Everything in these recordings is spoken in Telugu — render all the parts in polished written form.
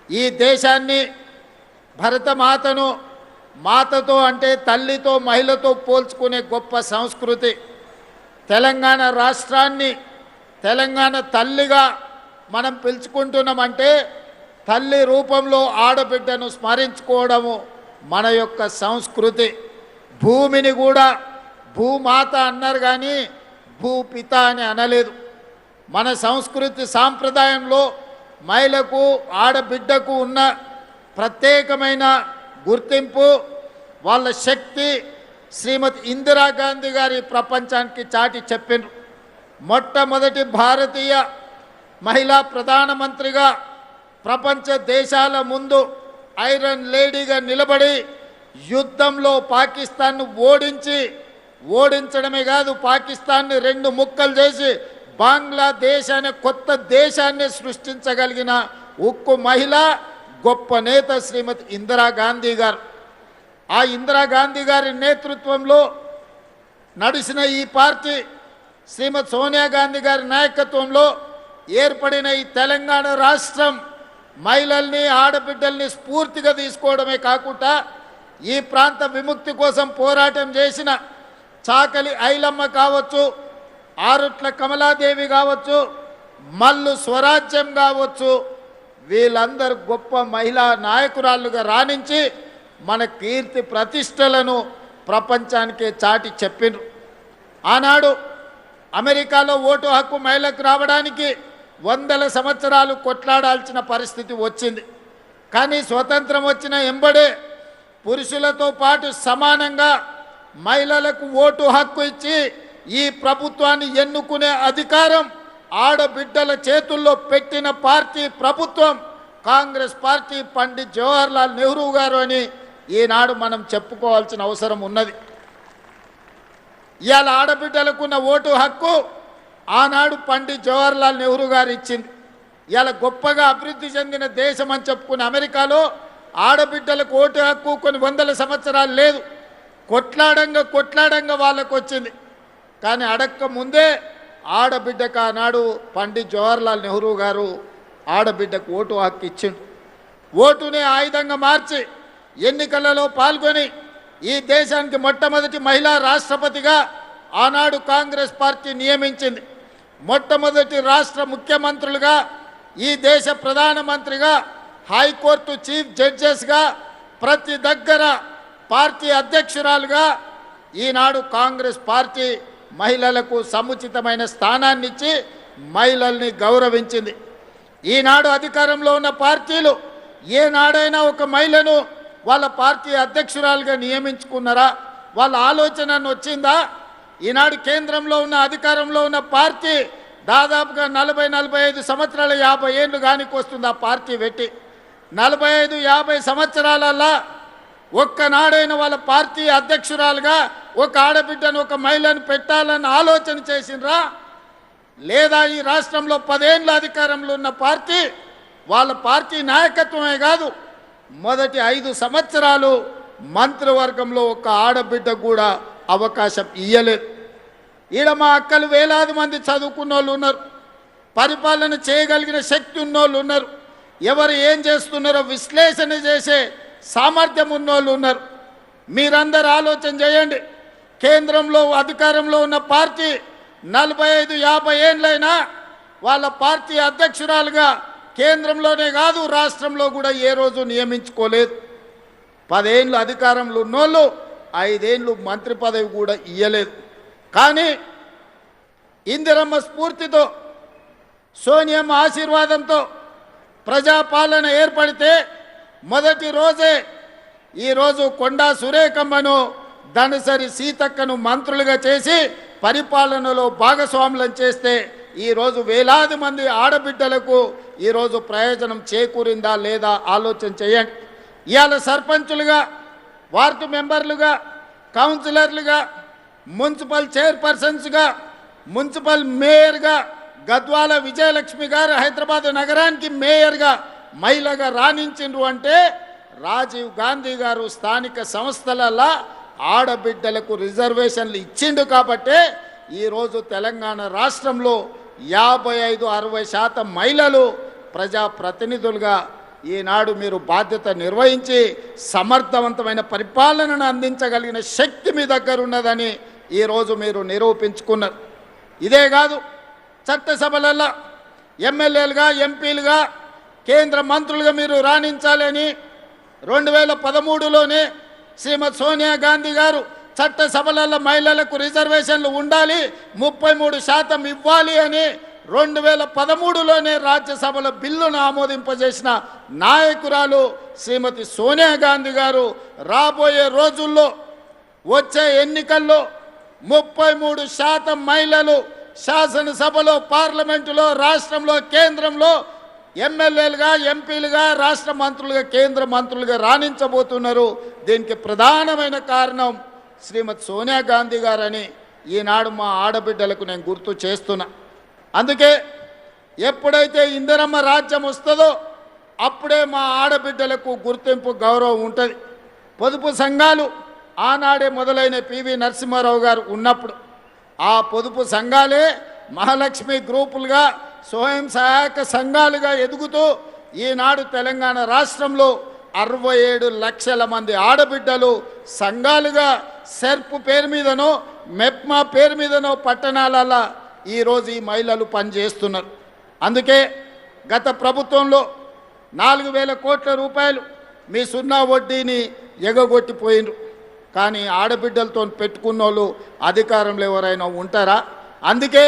ఈ దేశాన్ని భరతమాతను మాతతో అంటే తల్లితో మహిళతో పోల్చుకునే గొప్ప సంస్కృతి. తెలంగాణ రాష్ట్రాన్ని తెలంగాణ తల్లిగా మనం పిలుచుకుంటున్నామంటే తల్లి రూపంలో ఆడబిడ్డను స్మరించుకోవడము మన యొక్క సంస్కృతి. భూమిని కూడా భూమాత అన్నారు కానీ భూపిత అని అనలేదు. మన సంస్కృతి సాంప్రదాయంలో మహిళకు ఆడబిడ్డకు ఉన్న ప్రత్యేకమైన గుర్తింపు, వాళ్ళ శక్తి శ్రీమతి ఇందిరాగాంధీ గారి ప్రపంచానికి చాటి చెప్పిండ్రు. మొట్టమొదటి భారతీయ మహిళా ప్రధానమంత్రిగా ప్రపంచ దేశాల ముందు ఐరన్ లేడీగా నిలబడి యుద్ధంలో పాకిస్తాన్ను ఓడించడమే కాదు, పాకిస్తాన్ని 2 ముక్కలు చేసి బంగ్లాదేశ్ అనే కొత్త దేశాన్ని సృష్టించగలిగిన ఉక్కు మహిళ, గొప్ప నేత శ్రీమతి ఇందిరాగాంధీ గారు. ఆ ఇందిరాగాంధీ గారి నేతృత్వంలో నడిచిన ఈ పార్టీ శ్రీమతి సోనియా గాంధీ గారి నాయకత్వంలో ఏర్పడిన ఈ తెలంగాణ రాష్ట్రం మహిళల్ని ఆడబిడ్డల్ని స్ఫూర్తిగా తీసుకోవడమే కాకుండా ఈ ప్రాంత విముక్తి కోసం పోరాటం చేసిన చాకలి ఐలమ్మ కావచ్చు, ఆరుట్ల కమలాదేవి కావచ్చు, మల్లు స్వరాజ్యం కావచ్చు, వీళ్ళందరూ గొప్ప మహిళా నాయకురాళ్ళుగా రాణించి మన కీర్తి ప్రతిష్టలను ప్రపంచానికే చాటి చెప్పిండ్రు. ఆనాడు అమెరికాలో ఓటు హక్కు మహిళకు రావడానికి 100 సంవత్సరాలు కొట్లాడాల్సిన పరిస్థితి వచ్చింది. కానీ స్వతంత్రం వచ్చిన ఎంబడే పురుషులతో పాటు సమానంగా మహిళలకు ఓటు హక్కు ఇచ్చి ఈ ప్రభుత్వాన్ని ఎన్నుకునే అధికారం ఆడబిడ్డల చేతుల్లో పెట్టిన పార్టీ ప్రభుత్వం కాంగ్రెస్ పార్టీ. పండిత్ జవహర్లాల్ నెహ్రూ గారు అని ఈనాడు మనం చెప్పుకోవాల్సిన అవసరం ఉన్నది. ఇవాళ ఆడబిడ్డలకున్న ఓటు హక్కు ఆనాడు పండిత్ జవహర్లాల్ నెహ్రూ గారు ఇచ్చింది. ఇవాళ గొప్పగా అభివృద్ధి చెందిన దేశం అని చెప్పుకున్న అమెరికాలో ఆడబిడ్డలకు ఓటు హక్కు కొన్ని 100 సంవత్సరాలు లేదు. కొట్లాడంగా వాళ్ళకు వచ్చింది. కానీ అడక్క ముందే ఆడబిడ్డకు ఆనాడు పండిత్ జవహర్లాల్ నెహ్రూ గారు ఆడబిడ్డకు ఓటు హక్కు ఇచ్చిండు. ఓటునే ఆయుధంగా మార్చి ఎన్నికలలో పాల్గొని ఈ దేశానికి మొట్టమొదటి మహిళా రాష్ట్రపతిగా ఆనాడు కాంగ్రెస్ పార్టీ నియమించింది. మొట్టమొదటి రాష్ట్ర ముఖ్యమంత్రులుగా, ఈ దేశ ప్రధానమంత్రిగా, హైకోర్టు చీఫ్ జడ్జెస్గా, ప్రతి దగ్గర పార్టీ అధ్యక్షురాలుగా ఈనాడు కాంగ్రెస్ పార్టీ మహిళలకు సముచితమైన స్థానాన్ని ఇచ్చి మహిళల్ని గౌరవించింది. ఈనాడు అధికారంలో ఉన్న పార్టీలు ఏనాడైనా ఒక మహిళను వాళ్ళ పార్టీ అధ్యక్షురాలుగా నియమించుకున్నారా? వాళ్ళ ఆలోచన వచ్చిందా? ఈనాడు కేంద్రంలో ఉన్న అధికారంలో ఉన్న పార్టీ దాదాపుగా 40-45 సంవత్సరాల 50 ఏళ్ళు కానికి వస్తుంది. ఆ పార్టీ పెట్టి 45-50 సంవత్సరాలల్లా ఒక్కనాడైన వాళ్ళ పార్టీ అధ్యక్షురాలుగా ఒక ఆడబిడ్డను ఒక మహిళను పెట్టాలని ఆలోచన చేసినరా? లేదా ఈ రాష్ట్రంలో 10 ఏళ్ళ అధికారంలో ఉన్న పార్టీ వాళ్ళ పార్టీ నాయకత్వమే కాదు, మొదటి 5 సంవత్సరాలు మంత్రివర్గంలో ఒక ఆడబిడ్డ కూడా అవకాశం ఇయ్యలేదు. ఈడ మా అక్కలు వేలాది మంది చదువుకున్న వాళ్ళు ఉన్నారు, పరిపాలన చేయగలిగిన శక్తి ఉన్నోళ్ళు ఉన్నారు, ఎవరు ఏం చేస్తున్నారో విశ్లేషణ చేసే సామర్థ్యం ఉన్నోళ్ళు ఉన్నారు. మీరందరూ ఆలోచన చేయండి. కేంద్రంలో అధికారంలో ఉన్న పార్టీ 45-50 ఏళ్ళైనా వాళ్ళ పార్టీ అధ్యక్షురాలుగా కేంద్రంలోనే కాదు రాష్ట్రంలో కూడా ఏ రోజు నియమించుకోలేదు. 10 ఏళ్ళు అధికారంలో ఉన్నోళ్ళు 5 ఏళ్ళు మంత్రి పదవి కూడా ఇయ్యలేదు. కానీ ఇందిరమ్మ స్ఫూర్తితో, సోనియమ్మ ఆశీర్వాదంతో ప్రజాపాలన ఏర్పడితే మొదటి రోజే ఈరోజు కొండా సురేఖమ్మను, ధనసరి సీతక్కను మంత్రులుగా చేసి పరిపాలనలో భాగస్వాములను చేస్తే ఈరోజు వేలాది మంది ఆడబిడ్డలకు ఈరోజు ప్రయోజనం చేకూరిందా లేదా ఆలోచన చేయండి. ఇవాళ సర్పంచులుగా, వార్డు మెంబర్లుగా, కౌన్సిలర్లుగా, మున్సిపల్ చైర్పర్సన్స్గా, మున్సిపల్ మేయర్గా గద్వాల విజయలక్ష్మి గారు హైదరాబాద్ నగరానికి మేయర్గా మహిళగా రాణించిండ్రు అంటే రాజీవ్ గాంధీ గారు స్థానిక సంస్థలలో ఆడబిడ్డలకు రిజర్వేషన్లు ఇచ్చిండు కాబట్టే ఈరోజు తెలంగాణ రాష్ట్రంలో 55-60% మహిళలు ప్రజాప్రతినిధులుగా ఈనాడు మీరు బాధ్యత నిర్వహించి సమర్థవంతమైన పరిపాలనను అందించగలిగిన శక్తి మీ దగ్గర ఉన్నదని ఈరోజు మీరు నిరూపించుకున్నారు. ఇదే కాదు, చట్టసభలలో ఎమ్మెల్యేలుగా ఎంపీలుగా కేంద్ర మంత్రులుగా మీరు రాణించాలని 2013లోనే శ్రీమతి సోనియా గాంధీ గారు చట్టసభలలో మహిళలకు రిజర్వేషన్లు ఉండాలి, 33% ఇవ్వాలి అని 2013లోనే రాజ్యసభలో బిల్లును ఆమోదింపజేసిన నాయకురాలు శ్రీమతి సోనియా గాంధీ గారు రాబోయే రోజుల్లో వచ్చే ఎన్నికల్లో 33% మహిళలు శాసనసభలో, పార్లమెంటులో, రాష్ట్రంలో, కేంద్రంలో ఎమ్మెల్యేలుగా ఎంపీలుగా రాష్ట్ర మంత్రులుగా కేంద్ర మంత్రులుగా రాణించబోతున్నారు. దీనికి ప్రధానమైన కారణం శ్రీమతి సోనియా గాంధీ గారని ఈనాడు మా ఆడబిడ్డలకు నేను గుర్తు చేస్తున్నా. అందుకే ఎప్పుడైతే ఇందిరమ్మ రాజ్యం వస్తుందో అప్పుడే మా ఆడబిడ్డలకు గుర్తింపు గౌరవం ఉంటుంది. పొదుపు సంఘాలు ఆనాడే మొదలైన పివి నరసింహారావు గారు ఉన్నప్పుడు ఆ పొదుపు సంఘాలే మహాలక్ష్మి గ్రూపులుగా స్వయం సహాయక సంఘాలుగా ఎదుగుతూ ఈనాడు తెలంగాణ రాష్ట్రంలో 67 లక్షల మంది ఆడబిడ్డలు సంఘాలుగా సెర్ప్ పేరు మీదనో మెప్మా పేరు మీదనో పట్టణాలలో ఈరోజు ఈ మహిళలు పనిచేస్తున్నారు. అందుకే గత ప్రభుత్వంలో 4,000 కోట్ల రూపాయలు మీ సున్నా వడ్డీని ఎగగొట్టిపోయినరు. కానీ ఆడబిడ్డలతో పెట్టుకున్న వాళ్ళు అధికారంలో ఎవరైనా ఉంటారా? అందుకే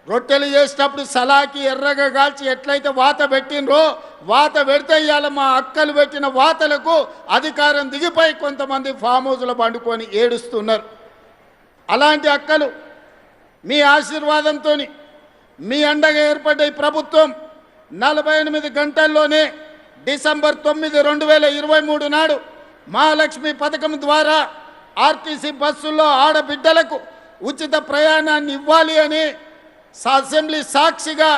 రొట్టెలు చేసేటప్పుడు సలాకి ఎర్రగా కాల్చి ఎట్లయితే వాత పెట్టినరో వాత పెడితే ఇవాళ మా అక్కలు పెట్టిన వాతలకు అధికారం దిగిపోయి కొంతమంది ఫామ్ హౌస్లో పండుకొని ఏడుస్తున్నారు. అలాంటి అక్కలు మీ ఆశీర్వాదంతో మీ అండగా ఏర్పడ్డ ఈ ప్రభుత్వం 48 గంటల్లోనే డిసెంబర్ 9, 2023 నాడు మహాలక్ష్మి పథకం ద్వారా ఆర్టీసీ బస్సుల్లో ఆడబిడ్డలకు ఉచిత ప్రయాణాన్ని ఇవ్వాలి అని అసెంబ్లీ సాక్షిగా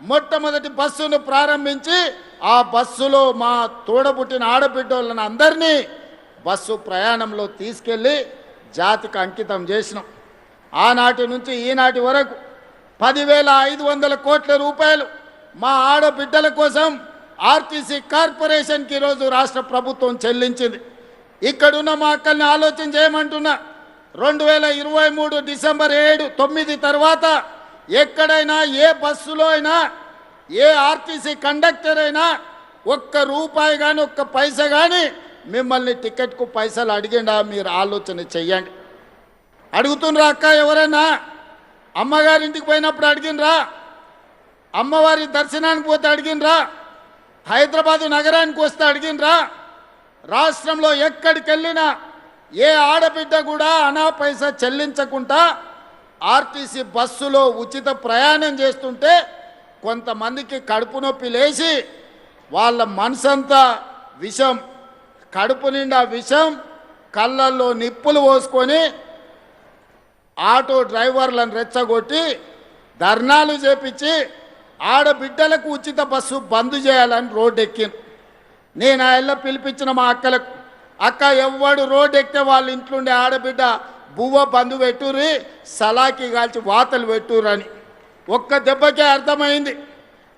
మొట్టమొదటి బస్సును ప్రారంభించి ఆ బస్సులో మా తోడబుట్టిన ఆడబిడ్డలను అందరినీ బస్సు ప్రయాణంలో తీసుకెళ్ళి జాతికి అంకితం చేసినాం. ఆనాటి నుంచి ఈనాటి వరకు 10,500 కోట్ల రూపాయలు మా ఆడబిడ్డల కోసం ఆర్టీసీ కార్పొరేషన్కి ఈరోజు రాష్ట్ర ప్రభుత్వం చెల్లించింది. ఇక్కడున్న మా అక్కల్ని ఆలోచన చేయమంటున్నా. 2023 డిసెంబర్ 9 తర్వాత ఎక్కడైనా ఏ బస్సులో అయినా ఏ ఆర్టీసీ కండక్టర్ అయినా ఒక్క రూపాయి కానీ ఒక్క పైసా కానీ మిమ్మల్ని టికెట్కు పైసలు అడిగిండా? మీరు ఆలోచన చెయ్యండి. అడుగుతుండ్రా అక్క? ఎవరైనా అమ్మగారింటికి పోయినప్పుడు అడిగినరా? అమ్మవారి దర్శనానికి పోతే అడిగినరా? హైదరాబాదు నగరానికి వస్తే అడిగినరా? రాష్ట్రంలో ఎక్కడికి వెళ్ళినా ఏ ఆడబిడ్డ కూడా అనా పైసా చెల్లించకుండా ఆర్టీసీ బస్సులో ఉచిత ప్రయాణం చేస్తుంటే కొంతమందికి కడుపు నొప్పి లేచి వాళ్ళ మనసంతా విషం, కడుపు నిండా విషం, కళ్ళల్లో నిప్పులు పోసుకొని ఆటో డ్రైవర్లను రెచ్చగొట్టి ధర్నాలు చేపించి ఆడబిడ్డలకు ఉచిత బస్సు బంద్ చేయాలని రోడ్డు ఎక్కింది. నేను ఆ ఇళ్ళ పిలిపించిన మా అక్కలకు, అక్క ఎవ్వడు రోడ్డు ఎక్కితే వాళ్ళ ఇంట్లోండే ఆడబిడ్డ బువ్వ బంధు పెట్టుర్రి, సలాకి కాల్చి వాతలు పెట్టుర్రని. ఒక్క దెబ్బకే అర్థమైంది.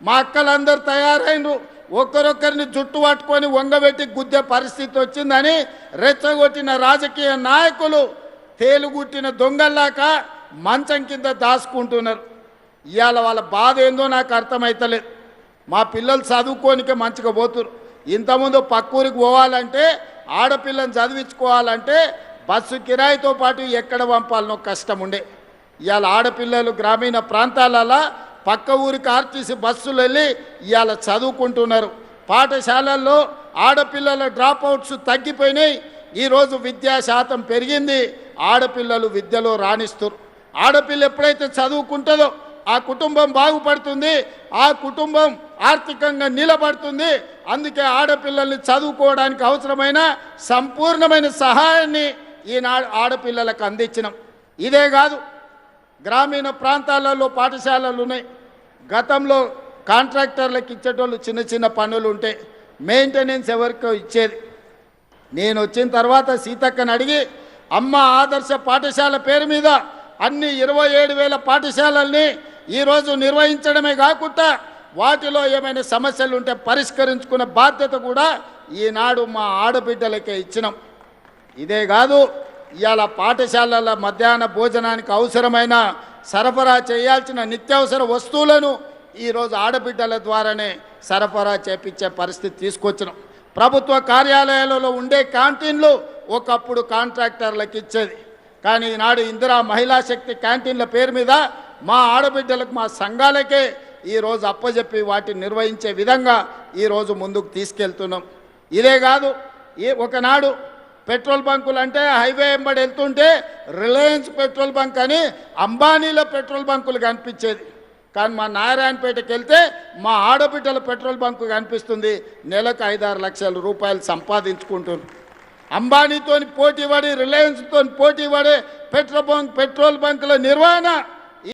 మా అక్కలందరూ తయారైనరు. ఒక్కరొక్కరిని జుట్టు పట్టుకొని వంగబెట్టి గుద్దే పరిస్థితి వచ్చిందని రెచ్చగొట్టిన రాజకీయ నాయకులు తేలుగుట్టిన దొంగల్లాక మంచం కింద దాచుకుంటున్నారు. ఇవాళ వాళ్ళ బాధ ఏందో నాకు అర్థమవుతలేదు. మా పిల్లలు చదువుకోనికే మంచిగా పోతున్నారు. ఇంతకుముందు పక్కూరికి పోవాలంటే ఆడపిల్లని చదివించుకోవాలంటే బస్సు కిరాయితో పాటు ఎక్కడ పంపాలనో కష్టం ఉండే. ఇవాళ ఆడపిల్లలు గ్రామీణ ప్రాంతాలలో పక్క ఊరికి ఆర్టీసీ బస్సులు వెళ్ళి ఇవాళ చదువుకుంటున్నారు. పాఠశాలల్లో ఆడపిల్లల డ్రాప్ అవుట్స్ తగ్గిపోయినాయి. ఈరోజు విద్యా శాతం పెరిగింది. ఆడపిల్లలు విద్యలో రాణిస్తారు. ఆడపిల్ల ఎప్పుడైతే చదువుకుంటుందో ఆ కుటుంబం బాగుపడుతుంది, ఆ కుటుంబం ఆర్థికంగా నిలబడుతుంది. అందుకే ఆడపిల్లల్ని చదువుకోవడానికి అవసరమైన సంపూర్ణమైన సహాయాన్ని ఈనాడు ఆడపిల్లలకు అందించినాం. ఇదే కాదు, గ్రామీణ ప్రాంతాలలో పాఠశాలలు ఉన్నాయి. గతంలో కాంట్రాక్టర్లకు ఇచ్చేటోళ్ళు చిన్న చిన్న పనులు ఉంటే మెయింటెనెన్స్ ఎవరికో ఇచ్చేది. నేను వచ్చిన తర్వాత సీతక్కని అడిగి అమ్మ ఆదర్శ పాఠశాల పేరు మీద అన్ని 27,000 పాఠశాలల్ని ఈరోజు నిర్వహించడమే కాకుండా వాటిలో ఏమైనా సమస్యలు ఉంటే పరిష్కరించుకునే బాధ్యత కూడా ఈనాడు మా ఆడబిడ్డలకే ఇచ్చినాం. ఇదే కాదు, ఇవాళ పాఠశాలల మధ్యాహ్న భోజనానికి అవసరమైన సరఫరా చేయాల్సిన నిత్యావసర వస్తువులను ఈరోజు ఆడబిడ్డల ద్వారానే సరఫరా చేపించే పరిస్థితి తీసుకొచ్చినాం. ప్రభుత్వ కార్యాలయాలలో ఉండే క్యాంటీన్లు ఒకప్పుడు కాంట్రాక్టర్లకు ఇచ్చేది, కానీ ఈనాడు ఇందిరా మహిళా శక్తి క్యాంటీన్ల పేరు మీద మా ఆడబిడ్డలకు, మా సంఘాలకే ఈరోజు అప్పజెప్పి వాటిని నిర్వహించే విధంగా ఈరోజు ముందుకు తీసుకెళ్తున్నాం. ఇదే కాదు, ఒకనాడు పెట్రోల్ బంకులు అంటే హైవే వెంబడి వెళ్తుంటే రిలయన్స్ పెట్రోల్ బంక్ అని అంబానీల పెట్రోల్ బంకులు కనిపించేది. కానీ మా నారాయణపేటకి వెళ్తే మా ఆడబిడ్డల పెట్రోల్ బంకు కనిపిస్తుంది. నెలకు 5-6 లక్షల రూపాయలు సంపాదించుకుంటున్నారు. అంబానీతో పోటీ పడి, రిలయన్స్తో పోటీ పడే పెట్రోల్ బంకుల నిర్వహణ